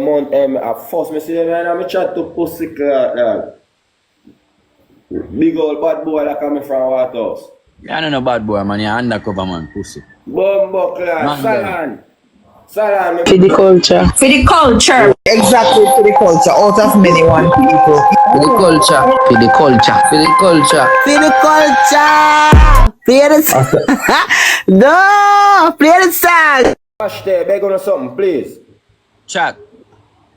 Mount at first, I see them and I chat to pussy dog. Big old bad boy that coming from Waterhouse. I don't know bad boy, man. You're undercover, man. Pussy. Bumbo class, Salan. Salan. For the culture. For the culture. Exactly, for the culture. Out of many one people. For the culture. For the culture. For the culture. For the culture. Play the song. No, play the song. Wash there, beg on something, please. Chat.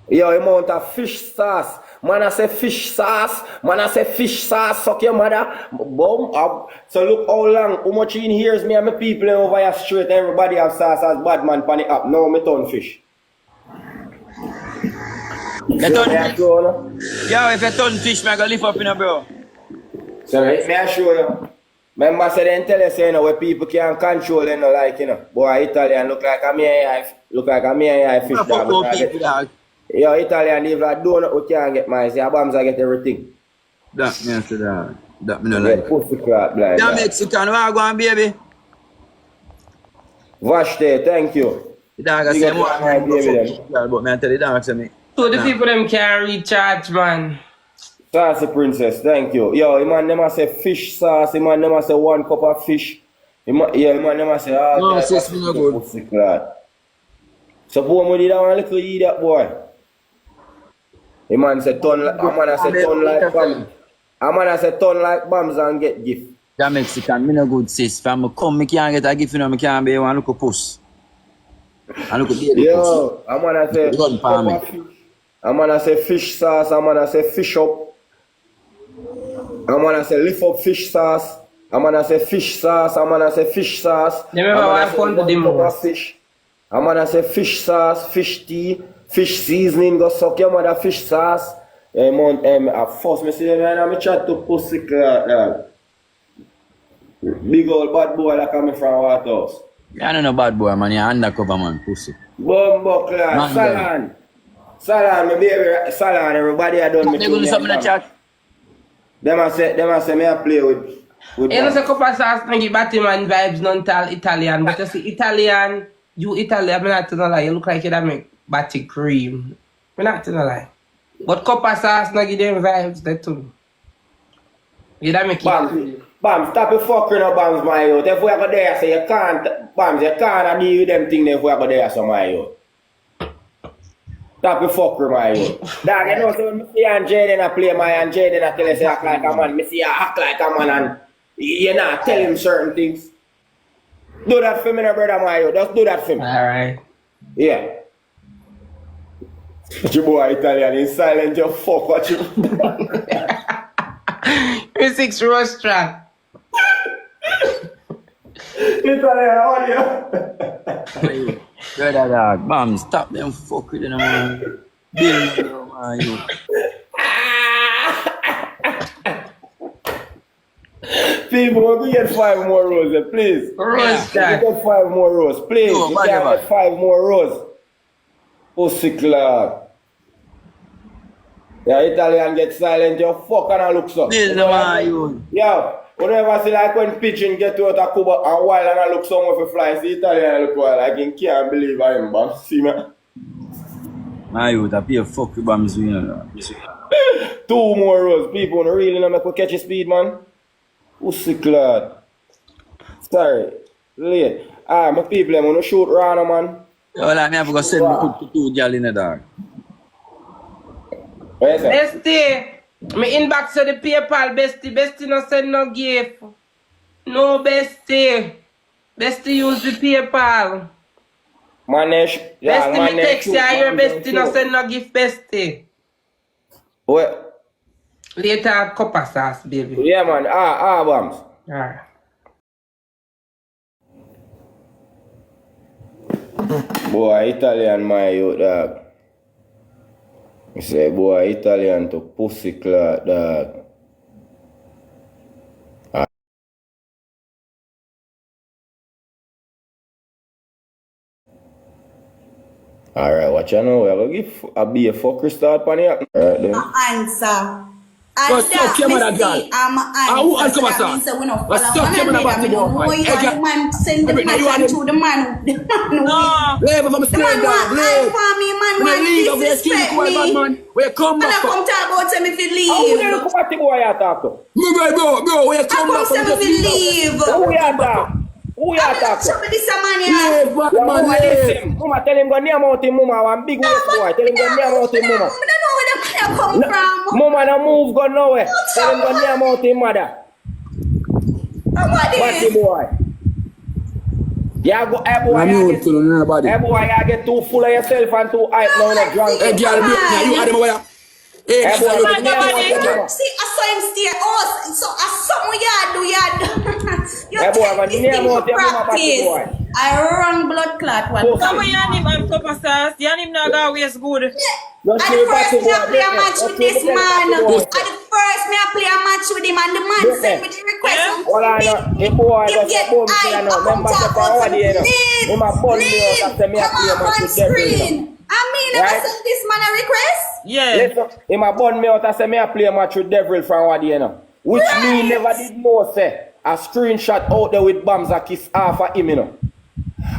Yo, amount of fish sauce. Man, I say fish sauce. Man, I say fish sauce. Suck your mother. Boom. So look how long, how much in hears me and my people over here straight. Everybody have sauce as bad man pan it up. Now me turn fish. You turn fish? Yo, if you turn fish, man, I go lift up in a bro. So may I show you? Remember say they tell us you know where people can't control them no like you know. Boy Italian look like a me fish dog. Yo, Italian leave like donut we can't get mine. See, bombs I get everything. That me answer that. That me no like. Pussy crap, blind. That Mexican, where go on, baby? Vash there, thank you. The dog I say more but me I tell the dog say me. So the people them can't recharge, man. Saucy princess, thank you. Yo, man never say fish sauce, man never say 1 cup of fish. Man never say all no, sis, me no good. Pussy crap. So boy, we did that one little idiot boy. A man say ton like bombs. A man say ton like bombs and get gift. That Mexican, me no good sis. If I come, me can't get a gift, you know, me can't be one look a puss. And look at the yo, a man say fish. A man say fish sauce, a man say fish up. A man say lift up fish sauce. A man say fish sauce, a man say fish sauce. Remember what I found the most? Fish. A man say fish sauce, fish tea, fish seasoning, go suck your mother fish sauce. At first, I see them and I chat to pussy dog. Big old bad boy that coming from Waterhouse. I don't know bad boy, man. You're undercover, man. Pussy. Bumbo class, Salan. Salan, my baby, Salan, everybody I done me too. They something in the chat. Them I say me I play with you know, say couple sauce and give Batman vibes, non-tal Italian. But you see Italian, you Italian, I'm not gonna lie, you look like you that make batty cream. I'm not gonna lie. But copper sauce not give them vibes, that too. You that make it. Bam, stop your fucking up, Bams, my youth. If we go there, say you can't, Bams, you can't deal with them things if we go there, so my youth. Stop your fucker, my youth. Dog, you know, so when I see and Jaden I play my and Jaden I tell you say act like a man, I see you act like a man and you're not telling him certain things. Do that for me, no brother, my youth. Just do that for me. Alright. Yeah. You boy Italian in silent, you fuck what you You're 6 roast track. Italian audio. Brother dog, man, stop them fuck with them, man. Bill them, man, you. People, we're going to get 5 more rows, please. Roast Get 5 more rows, please. No, you can get 5 more rows. Pussy clog. Yeah, Italian get silent, you fuck and I look so. Bill them, man, you. Yo, whenever see like when pigeon get out of Cuba and while and I look somewhere for fly, see Italian look wild, like he can't believe I am, bam. See me? My youth, I pay a fuck with Bams, you know. 2 more rows, people don't really know make we catch a speed, man. Pussy clog. Sorry, late. My people, I'm gonna shoot round, man. Yo, like me have to send me to 2 girl in the dog. Bestie, me inbox to the PayPal, bestie no send no gift. No bestie. Bestie use the PayPal. Manesh, yeah, bestie me text you, your bestie no send no gift, bestie. What? Later, copper sauce, baby. Yeah, man. Bams. Alright. Boy, Italian, my youth, dog. I say, boy, Italian to pussy clot, dog. Alright, watch you know. We're going to give a fucker start on it. Alright, then. Answer. Go suck your mother, girl. Who else come outside? Go suck your mother, body boy. Hey, girl. The man send the Britney, you want man him? to the man. No. Leave from the The man screen, dog. want Leave. I for me, man When want you leave, I'm going to disrespect kill you, bad me. man. Where you come And I back come from? talk about him if you How you leave. look at the boy you talk to? Bro, where you I come come back say from? if you leave. Who you talk? Who you I'm not talk to? trouble this man here. Leave, bad Your man, mama this leave. him. Mama tell him go near out him mama. One big waist boy. Tell him go near out him mama. I don't know where the man come from. Mama no move go nowhere. Tell him go near out him mother. What Batty is? boy. Yeah, go, hey boy, I'm you you get, to nobody. hey boy, you get too full of yourself and too hype now, not drunk. Hey, girl, now you are them away. Hey, Hey boy, girl, go near out him mama. See, I saw him stay. Oh, so I saw what you do. Hey, boy, take but this near thing about to your mama, Batty boy. practice. I run blood clot one Pussy. Come time. on, you him and superstars. You him not always good. Don't At say the first Batty me I boy, play a Britney. match Don't with say this Batty man. boy. At the first me I play a match with him and the man Britney. send me the request. Hold on, the boy Him just get a bum hype. here I now. come Remember, talk say for about what him. you know. Him a bun me out and say me a Come play a up match on with devil, you know. screen. I mean, never Right? send this man a request. Yeah. Listen, him a bun me out and say me a play a match with devil from what you know. Which me Right. never did know, say. A screenshot out there with bombs a kiss half of him, you know.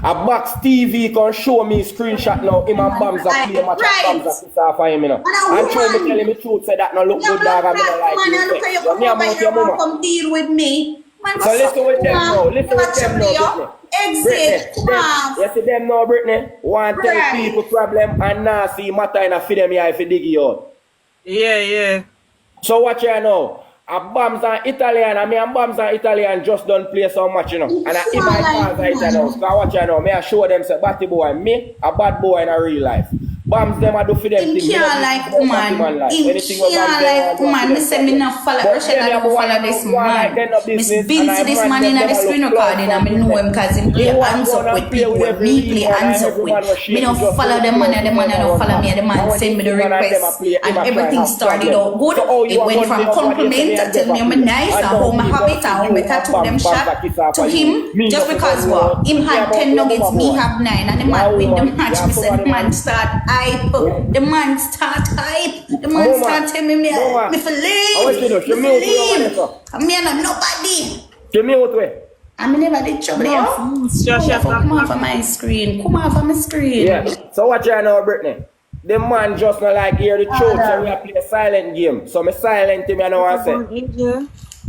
A box TV can show me screenshot now. Him and bombs a play a match Right. and bombs a kiss half of him, you know. And a And show me woman. tell him the truth, say that no look Your good dog and me blood no like clot, man, and look you. at you You come near over mouth here your and mama. come deal with me. Man, So listen with them now. Listen with them now, Britney. Exit. Come on. You see them now, Britney? Want to tell Right. people problem and now see matter in a for them here if you dig it out. Yeah. So watch here now. A bombs and Italian, and me and bombs and Italian just don't play so much, you know. And I in my cars right now. So watch here now. Me I show them say Batty boy, me a bad boy in a real life. Bombs them I do for them Him thing. Me can't not like do for Batty woman. life. Him Anything what can't bombs them like want, woman. do Me for say them. me not follow. But Rachel them I a don't boy follow and this them like them no man. Miss business, been and to I this man man them in the never screen look recording close and me from know them. him cause him He play want hands go up and with play people with where every me play lead man and hands up every with. man was Me shaking don't just follow to them play and the with man them don't and follow me and the and man when send me this the man and them a request play, him and a try everything have started problem. out good. So how you It a went gun from me up what you say compliment me to and tell me I'm never nice play. and how my habit and how me tattoo them shot to him just because what him had 10 nuggets me have 9 and the man win the match. Me say the man start hype. The man start hype. The man start tell me me for I want you to leave. show Me me for out to your leave. mother. And me and nobody. Show me out way. I mean, never did trouble, yo. Come off of my screen. Come off of my screen. Yeah. So watch here now, Britney. The man just not like hear the truth, so we are play a silent game. So me silent him, you know what I say.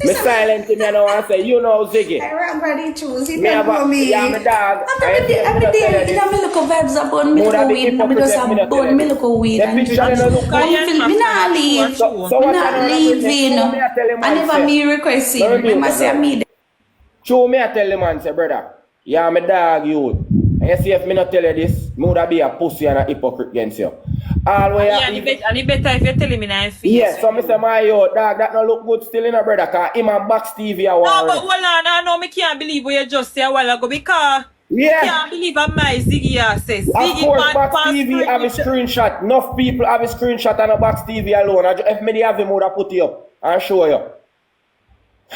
Me silent him, you know what I say. You know Ziggy. I remember the truth. He Me have tell a, me. yeah, my dog. Every day, you know, me look a vibes up on me look a weed. Me just a bun, me look a weed. And me not leave. Me not leaving. I never me requesting. Me must say me. Show me I tell the man, say, brother, yeah, my dog you. And you see if me not tell you this, me would be a pussy and a hypocrite against you. Always. Yeah, and it better if you tell him in a face. Yeah, so me say, my yo, dog, that no look good still in a brother, cause him and Box TV are No, war. but hold on, I know me can't believe what you just said a while ago because Yeah. I can't believe what my Ziggy says. Of Ziggy course, Box pass TV have a screenshot. Enough people have a screenshot on a Box TV alone. If me have him, I would have put it up and show you.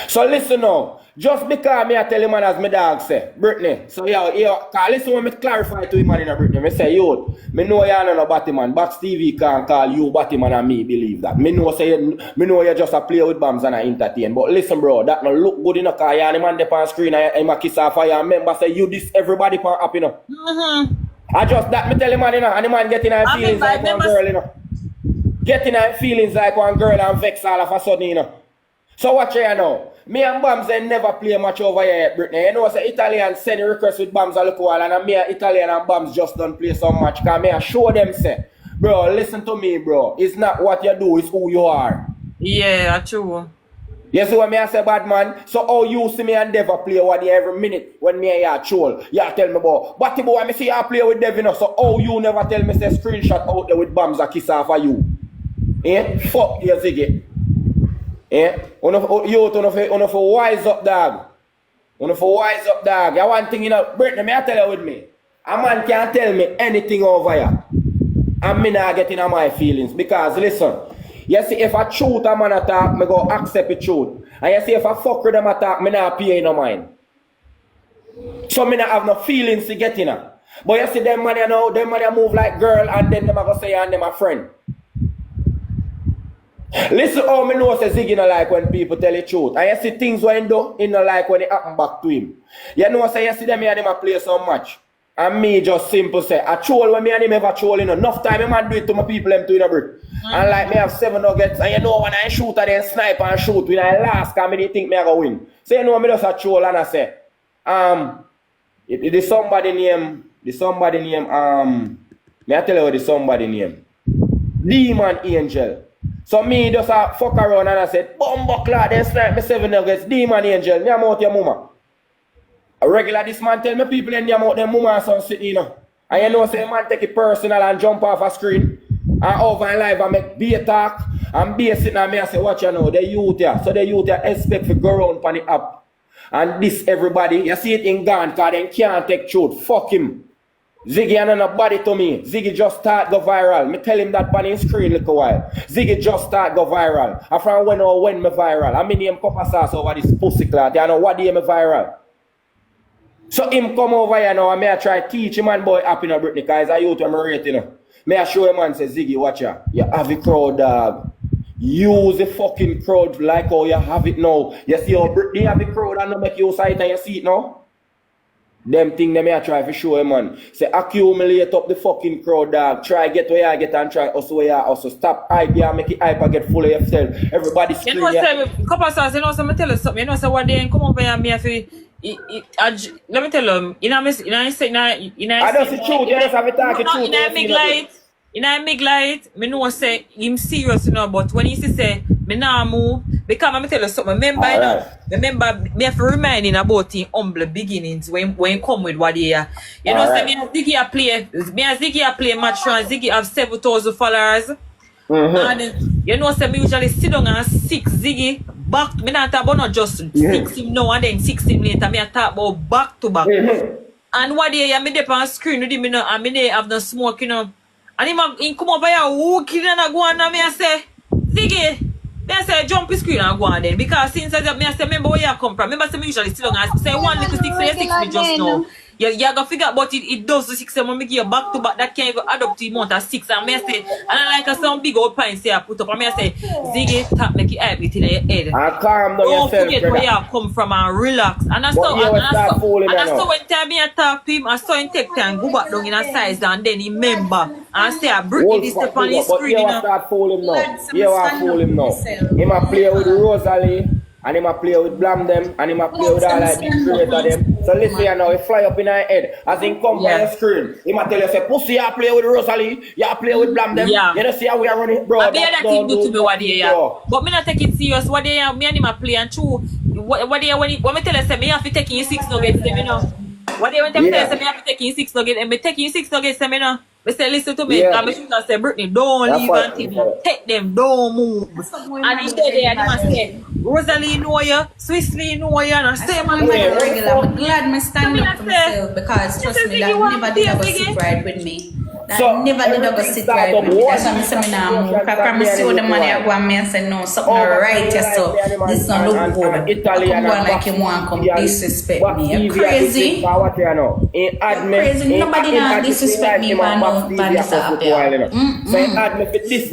So listen now. Just because me I tell him man as my dog say, Britney. So cause listen when me clarify to him man in a Britney. Me say, yo, me know you are not a Batman. Box TV can't call you Batman and me believe that. Me know you just a play with bombs and a entertain. But listen bro, that no look good enough cause you and the man there on screen and him a kiss off and you remember say you this everybody pan up, you know. I just that me tell him man, you know, and the man getting her feelings like one girl, you know. Getting her feelings like one girl and vex all of a sudden, you know. So watch here now. Me and Bams they never play much over here at Britney. You know, say Italian send a request with Bams a look while and me and Italian and Bams just don't play so much. Cause me I show them say, bro, listen to me, bro. It's not what you do, it's who you are. Yeah, true. You see what me I say, bad man? So how you see me and Deva play over there every minute when me and you troll? You tell me about Batty boy, me see you play with Dev, you know. So how you never tell me say screenshot out there with Bams a kiss off of you? Eh? Fuck you, Ziggy. Yeah, you for wise up, dog. For wise up, dog. You one thing, you know, Britney, me I tell you with me. A man can't tell me anything over here. And me not getting on my feelings. Because listen, you see if I truth a man attack, me go accept the truth. And you see if I fuck with them attack, me not pay no mind. So me not have no feelings to get in her. But you see them man you know, them man you move like girl and then them a go say and them a friend. Listen how me know say Ziggy no like when people tell the truth. And you see things when he do, he no like when it happen back to him. You know say you see them and him a play so much. And me just simple say, I troll when me and him ever troll, you know. Enough time a man do it to my people them too in a brick. And like me have 7 nuggets, and you know when I shoot at them snipe and shoot when I last, cause me didn't think me I go win. So you know me just a troll and I say, it is somebody name, may I tell you what the somebody name. Demon Angel. So me just a fuck around and I said, Bumbuckler, they snipe me 7 nuggets, Demon Angel, me am out your mama. A regular this man tell me people in them out them mama and son sitting, you know. And you know say man take it personal and jump off a screen. And over in live and make be talk and be sitting and me and say, watch you know, the youth here. So the youth here expect to go around on the app. And this everybody, you see it in Ghana because they can't take truth. Fuck him. Ziggy and nobody to me. Ziggy just start go viral. Me tell him that on his screen little while. Ziggy just start go viral. And from when me viral. I mean him cup of sauce over this pussy clot. You know what day me viral? So him come over here now and me I try teach him and boy up in a Britney because I youth when I rate, you know. Me I show him and say, Ziggy, watch ya. You have a crowd, dog. Use the fucking crowd like how you have it now. You see how Britney have the crowd and no make you sight and you see it now? Them thing them I try to show him, man. Say accumulate up the fucking crowd, dog. Try get where you get and try also where you also stop hype and make it hype and get full of yourself. Everybody scream. You know, say, couple of stars, you know, so me tell you something. You know, so one day come over here and me have to, let me tell you, I don't see truth, you just have to talk the truth. In a big light, me know say him serious, you know, but when he say me now move, because let me tell you something, remember me have to remind him about his humble beginnings when he come with what he are. You know, say me and Ziggy play match and Ziggy have 7,000 followers. And you know, say me usually sit down and 6 Ziggy back. Me not talk about not just 6 him now and then 6 him later. Me talk about back to back. And what day me dey on screen with him, you know, and me dey have the smoke, you know. And he come over here walking and go on and me I say, Ziggy, me I say jump the screen and go on then. Because since I say, remember where you come from. Remember say me usually sit down and say one little 6 say 6 me just know. You gotta figure out, but it does the 6 when me give you back to back, that can't even add up to the amount of 6. And me I say, and I like some big old pint say I put up, and me I say, Ziggy, tap make it hype it in your head. And calm down don't yourself, forget where you come from and relax. And I saw when time me I talk to him, I saw him take time, go back down in a size and then he remember and say I bring this step on his screen. But you start fooling now. You are fooling now. He might play with Rosalie. And he might play with Blam them, and he might play with all like big creator them. So listen here now, he fly up in our head. As he come by the screen, he might tell you, say, pussy, you play with Rosalie, you play with Blam them. Yeah. You don't see how we are running, bro. I mean, that thing do to me what day, yeah. But me not take it serious. What day, me and him play and true. What day, when me tell you, say, me have to take in 6 nuggets, say, me know. What day, when tell you, say, me have to take in 6 nuggets, and me take in 6 nuggets, say, me know. Me say, listen to me, and me should say, Brittany, don't leave until take them, don't move. And he said there, and he must say, Rosalie know you, Swissley know you, and I say, man, regular. I'm glad me stand up for myself because trust me, that never did ever sit right with me. That never did ever sit right with me. That's why I say me now move. I promise you the money I go and me and say no, something right here, so this don't look good. I come on like you want to come disrespect me. You're crazy. You're crazy. Nobody now disrespect me when no bandits up here.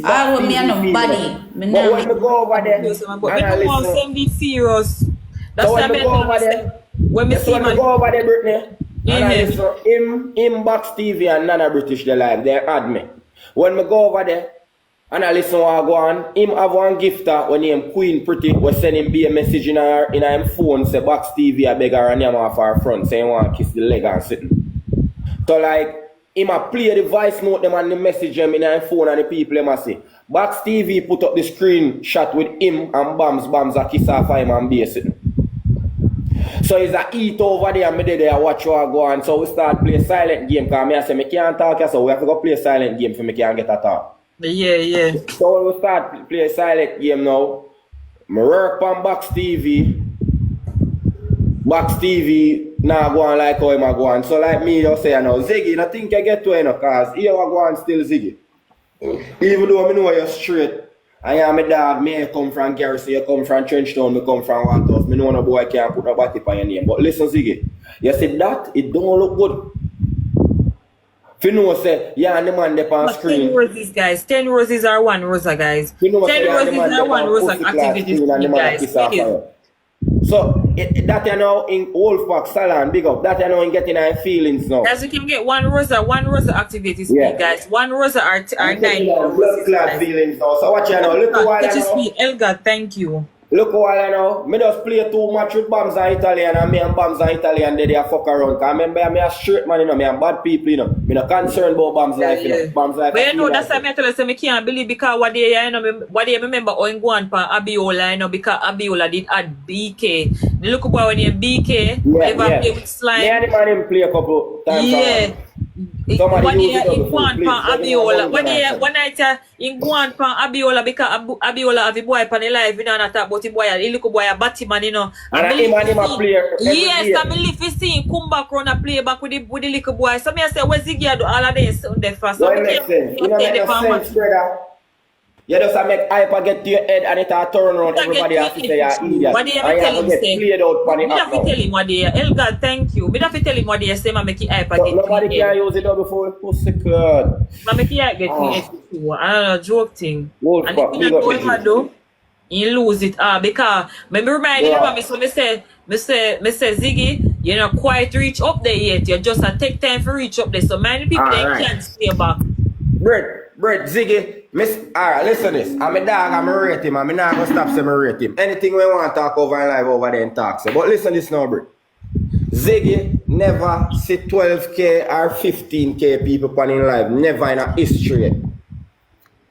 I want me and nobody. But when we go over there, but send it serious. That's why I go over there. When we go over there, Brittany, and I listen, him Box TV and Nana British the live, they add me. When we go over there, and I listen what I go on, him have one gifter when him Queen Pretty was send him be a message in her phone, say Box TV I beg her and him off her front, saying want to kiss the leg and sitting. So like, him a play the voice note them and the message them in her phone and the people them a say. Box TV put up the screenshot with him and Bams a kiss off him and be sitting. So he's a eat over there and me there watch what I go on. So we start play silent game because me I say me can't talk here, so we have to go play silent game for me can't get a talk. Yeah. So we start play silent game now. Me work on Box TV. Box TV now go on like how him a go on. So like me just say now, Ziggy, I think I get to you know, cause here I go on still Ziggy. Even though I know you're straight, I am a dog, me come from Garrison, you come from Trenchtown, me come from Whitehouse. Me know no boy can't put a body on your name. But listen, Ziggy, you said that, it don't look good. If you know, say, yeah, and the man there on screen. 10 roses, guys. 10 roses are 1 rosa, guys. You know, 10 roses are 1 rosa activity, guys. Please. So, that you know in Wolfpack Salon, big up. That you know in getting our feelings now. As you can get 1 rosa activity speed, guys. 1 rosa are 9 blood clot feelings now. So watch you now. Look a while now. Elga, thank you. Look a while now. Me just play too much with bombs and Italian, and me and bombs and Italian they fuck around. Cause remember me a straight man, you know, me and bad people, you know. Me not concerned about bombs life, you know. Bombs life. But you know, that's why I tell you, so I can't believe because what they, you know, what they remember on go on for Abiola, you know, because Abiola did add BK. The look about when you BK, ever play with slime. Me and the man him play a couple times. Yeah. When you in Guan pan Abiola, when I tell in Guan pan Abiola because Abiola have a boy pan the live, you know, and I talk about the boy, he look boy a Batman, you know. And him a player. Yes, I believe he see him come back round and play back with the little boy. So me I say, where's Ziggy do all of this on the first? So it makes sense. You know, make no sense, brother. You just make hyper get to your head and it a turn around. Everybody has to say you're idiot. What do you tell him? Played out for the have to tell him what they Elga, thank you. Me have to tell him what they say, I make it hyper get. Nobody can use it before pussy clot. I make it get me. I don't know, joke thing. And if you don't ever do, you lose it. Because me remind you about me, so me say Ziggy, you know, quite reach up there yet. You just take time for reach up there. So many people they can't stay back. Brett, Ziggy, alright, listen this. I'm a dog, I'm a rate him, I'm not gonna stop saying rate him. Anything we want to talk over in live over there and talk. So. But listen this now, Brett. Ziggy never see 12K or 15K people on in live. Never in a history.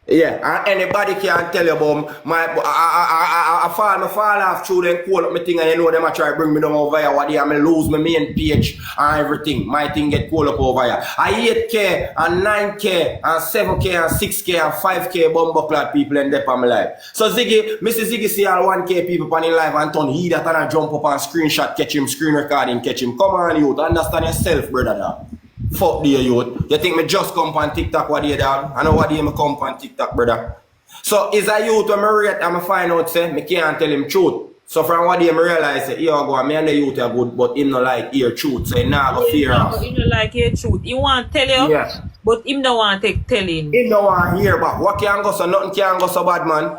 Yeah, and anybody can tell you about my I fall off through them call up my thing and you know them I try to bring me down over here. What they I lose my main page and everything. My thing get called up over here. I 8K and 9K and 7K and 6K and 5K bumbleclad people in there on my life. So Ziggy, Mr. Ziggy see all 1K people on in live and turn he that and jump up and screenshot catch him, screen recording catch him. Come on youth, understand yourself brother dog. Fuck the youth. You think me just come on TikTok what you dog? I know what you me come on TikTok, brother. So is a youth when me rate and me find out say me can't tell him truth. So from what you me realize say, yo go me and the youth are good, but him no like hear truth. So he nah go fear off. He no like hear truth. He want tell you, but him no want take telling. Him no want hear back. What can go so nothing can go so bad man.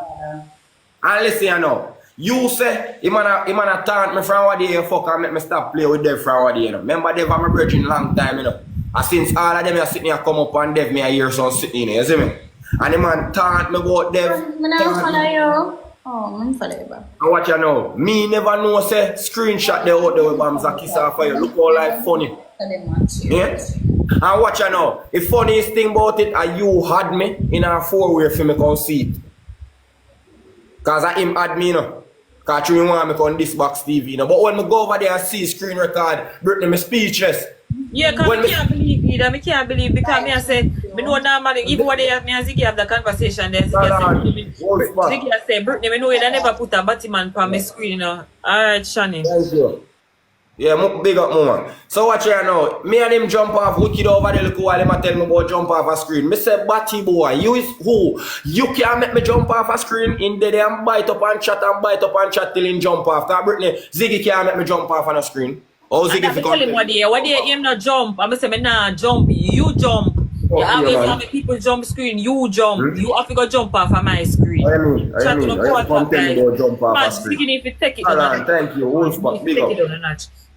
And listen you know. You say, him and a taunt me from what you fuck and make me stop play with them from what you know. Remember Dev I'm a brethren long time you know. And since all of them are sitting here come up and Dev me a hear some sitting here, you see me? And the man taunt me about Dev. I'm follow you. Oh, I'm follow you, bro. And watch you know, me never know say screenshot the out there with bombs and kiss off for you. Look how like funny. Yeah? And watch you know, the funniest thing about it are you had me in a 4-way for me come see it. Cause I him had me you know. Cause you want me on this box TV you know. But when I go over there and see screen record, Brittany me speechless. Yeah, because I can't believe either. I can't believe because me I say, me know normally, even when they have me and Ziggy have the conversation, then Ziggy say, Brittany, me know you never put a Batman on my screen, you know. Alright, Shani. Thank you. Yeah, big up moment. So watch here now. Me and him jump off wicked over there look while him tell me about jump off a screen. Me say, Batty boy, you is who? You can't make me jump off a screen in there and bite up and chat till him jump off. Cause Brittany, Ziggy can't make me jump off on a screen. Oh, Ziggy and tell him what they him not jump. I'm say me nah jump, you jump. Oh, you always have people jump screen, you jump. You have to go jump off of my screen. I mean, come tell me go jump off a screen. Ziggy if you take it on thank you, Wolfpack, big up.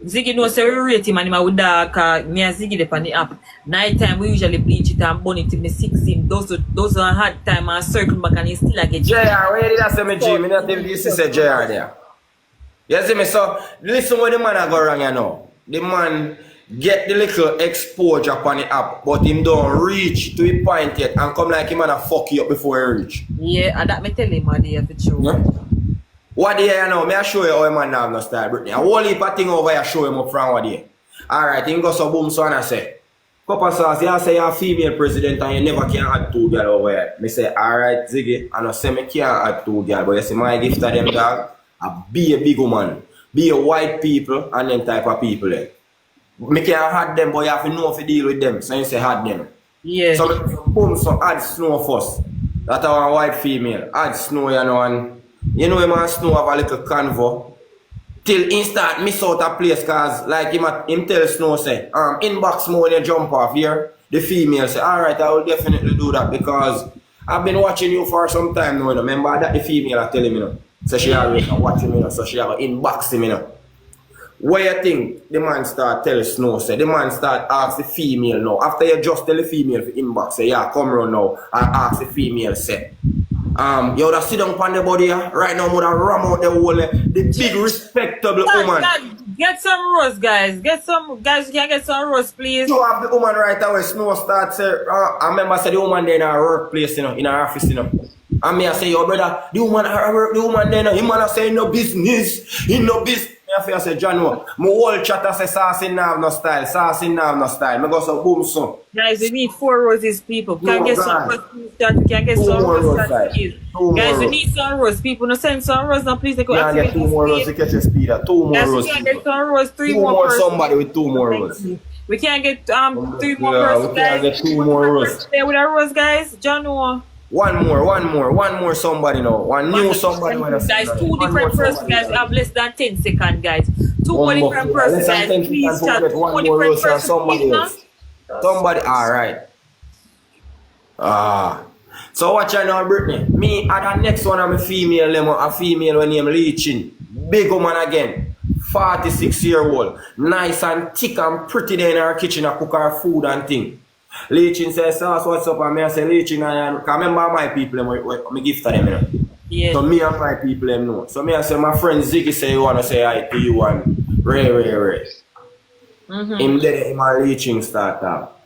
Ziggy knows say we rate him and him with dark, me and Ziggy dep on the app. Night time we usually bleach it and burn it till me 16. Those are hard time and circle back and he still like it. JR, where did I say me G? Me not even used to say JR there. You see me? So, listen what the man I go wrong you know. The man get the little exposure upon the app, but him don't reach to the point yet and come like him and fuck you up before he reach. Yeah, and that me tell him what they have to show. Yeah? What day you know? Me I show you how a man have no style, Brittany. A whole heap of thing over here show him up from what day. Alright, him go so boom so and I say, Copper sauce, you say you're a female president and you never can add 2 girls over here. Me say, alright, Ziggy, I know say me can't add 2 girls, but you see my gift to them dog, be a big woman. Be a white people and them type of people there. Me can't had them, but you have to know if you deal with them. So you say had them. Yeah. So boom, so add snow first. That's our white female. Add snow, you know, and you know man snow have a little convo. Till he start miss out a place cause like him tell snow say, inbox more when you jump off here. the female say, alright, I will definitely do that because I've been watching you for some time now. Remember that the female are telling me now. So she already watching me now, so she have inboxing me now. What you think the man start tell Snow say? The man start ask the female now. After you just tell the female for inbox, say, yeah, come around now and ask the female say. You would have sit down on the body right now, would have ram out the whole, the big respectable woman. Get some roast, guys. Guys, you can get some roast, please. You have the woman right away, Snow start say, I remember say the woman there in her workplace, you know, in her office, you know. And me I say, yo brother, the woman there, you know, him man say no business, in no business. I say, John, my whole chatter say sauce now have no style, sauce now have no style. I go so boom so. Guys, we need 4 roses, people. Can get some roast, please. Can get some roast, please. Guys, we need some roast, people. No send some roast now, please. They go activate the speed. 2 more roast to catch a speed. 2 more roast. We can get some roast, 3 more. 2 more somebody with 2 more roast. We can't get 3 more roast, we can't get 2 more roast. With our roast, guys. John, one more somebody now. One new somebody. Guys, 2 different persons, guys. We have less than 10 seconds, guys. 2 more different persons, guys. Please chat. 2 more different persons. Somebody, alright. So watch out now, Brittany. Me at the next one, I'm a female when I'm leeching. Big woman again. 46-year-old. Nice and thick and pretty there in her kitchen. I cook her food and thing. Leeching says, sauce, what's up? And me I say, Leeching, I remember my people, I gift to them, you know. Yeah. So me and my people, them know. So me I say, my friend Ziggy say, you want to say hi to you and Ray. Him there, him and Leeching start up.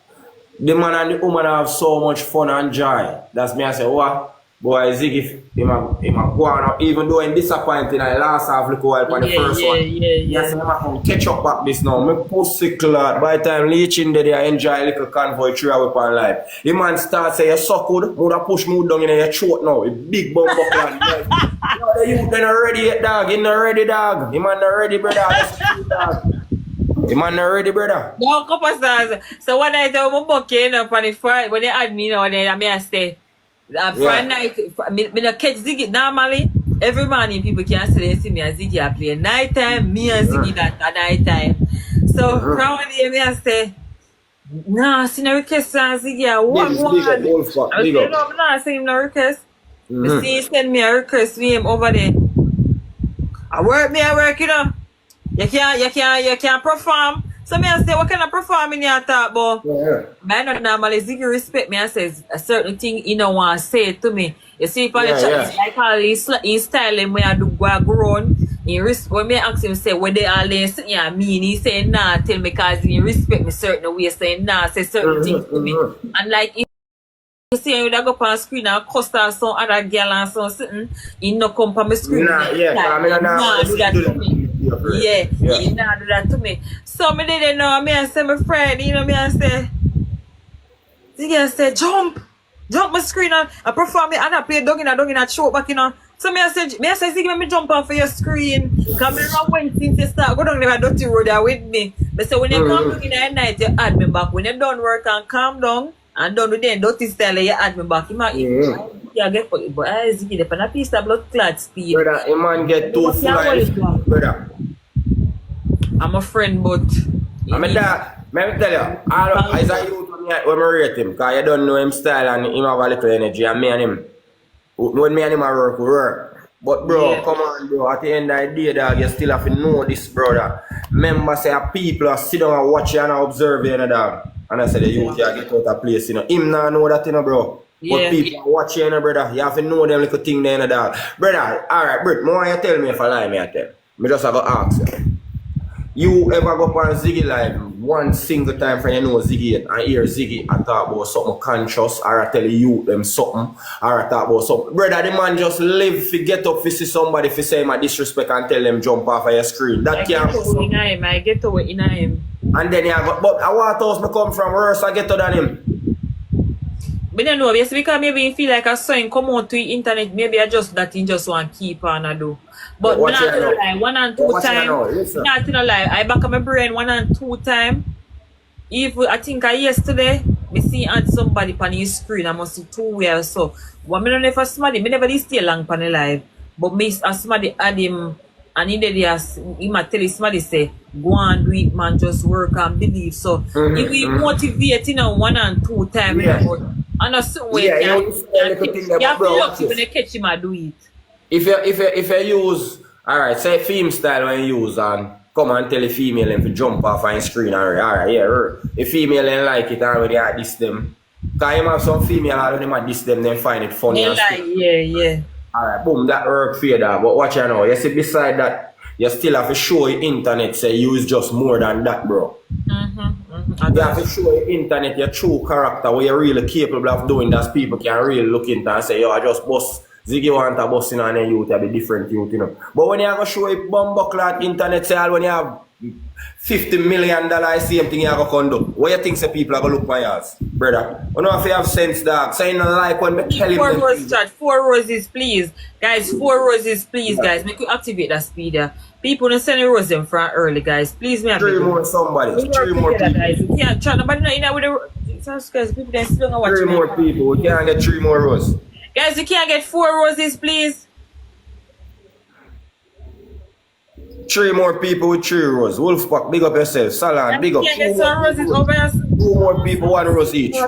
The man and the woman have so much fun and joy. That's me I say, what? Boy, Ziggy, him a go on, even though I'm disappointed, I last half look while on the first one. Yes, I'm going to catch up back this now. My pussy clot. By the time Leeching there, I enjoy a little convoy 3 hours per life. The man starts say, you suck good, would have push me down in your throat now. A big bum buckle. The youth then already yet, dog. He not ready, dog. The man not ready, brother. The man not ready, brother. No, couple stars. So one night I was bucking up on the front, when they had me now, then I may stay. Friday night, me catch Ziggy. Normally, every morning people can say they see me and Ziggy I play. Night time, me and Ziggy that at night time. So Friday me I say, nah, see no request and Ziggy I one. I say no, nah, see him no request. Me see he send me a request with him over there. I work, you know. You can't perform. So me I say, what kind of performing you talk about? I don't normally Ziggy respect me and says a certain thing you don't want to say to me. You see, if I like how he style him when I do go grown, when me ask him say what they all sitting here mean, he say nah, tell me because he respect me certain way, saying nah, say certain things to me. And like if you see him go up on screen and cuss or some other girl and something, he no come on my screen. Yeah, he not do that to me. So me didn't know, me I say my friend, you know, me I say, Ziggy I say, jump my screen and I perform it and I play dog in a throat back, you know. So me I say Ziggy, let me jump off of your screen. Come me around when since you start, go down there dirty road there with me. But so when you come in at night, you add me back. When you done work and calm down and done with them dirty style, you add me back. You might get for it, but I Ziggy, the pen a piece of blood clot speed. Brother, a man get too full, brother. I'm a friend, but I'm a dad. Let me tell you, as a youth when I rate him, because you don't know him style and him have a little energy, and me and him, when me and him work, we work. But bro, come on bro, at the end of the day, dog, you still have to know this, brother. Remember, say, people are sit down and watch you and observe you, dog. And I say, the youth, you get out of place, you know. Him not know that, you know, bro. But people are watching you, brother. You have to know them little thing there, dog. Brother, alright, Britt, more you tell me if I lie, me I tell. Me just have to ask you. You ever go on Ziggy live one single time for you know Ziggy and hear Ziggy I talk about something conscious or I tell you them something or I talk about something. Brother, the man just live to get up to see somebody to say my disrespect and tell them jump off of your screen. That can't be. I get to it in him. And then you go, but I want house me come from worse I get to than him. I don't know, yes, because maybe you feel like I saw him come out to the internet, maybe I just that he just want to keep on and do. But not to lie, 1 and 2 times. Not to lie, I back up my brain 1 and 2 times. Even I think yesterday, I see somebody on his screen, I must see 2 years so. But I don't know if somebody, I never stay long on the live. But me somebody add him And in the day, he might tell somebody say, go and do it, man, just work and believe. So if we motivate, 1 and 2 times, and a certain way, you have to look when you catch him and do it. If you use, alright, say theme style when you use and come and tell a female and to jump off on screen, alright, yeah, a female and like it and when they diss them. Because you have some female and when they diss them, then find it funny. Yeah. Alright, boom, that work for you that. But watch you now, you see beside that, you still have to show your internet, say you is just more than that, bro. You have to show your internet your true character, what you're really capable of doing, that people can really look into and say, yo, I just bust Ziggy want a bus in and then youth, be different youth, you know. But when you have to show a bumbuckler internet sale, when you have $50 million, same thing you have to conduct. What you think say people are going to look for yours, brother? You know if you have sense, dog. So you know like when me tell you 4 roses, chat. 4 roses, please. Guys, 4 roses, please, guys. Make you activate that speeder. People don't send you roses from early, guys. Please, me. 3 more somebody. 3 more people. Guys. We can't chat. Nobody not in there with the... Guys, people don't still watch 3 more people. We can't get 3 more roses. Guys, you can't get 4 roses, please. 3 more people with 3 roses. Wolfpack, big up yourself. Salan, big up. 2 get some roses over here. 2 more people, 1 rose each. 2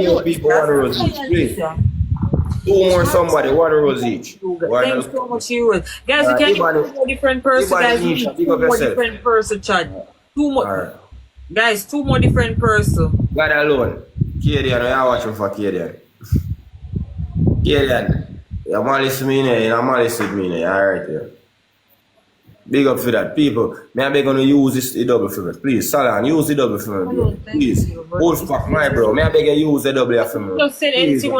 more people, 1 rose each. Please. 2 more somebody, 1 rose each. Thanks so much, you. Guys, you can't get 2 more different person. Guys, 2 more different person, chat. 2 more. Guys, 2 more different person. God alone. Kadian, we are watching for Kadian. Kadian, you're malice me, you're malice with me, alright, yeah. Big up for that, people. May I be gonna use this double for me, please. Salan, use the double for me, bro. Please. Wolfpack, my bro. May I beg you use the double for me? Just say anything.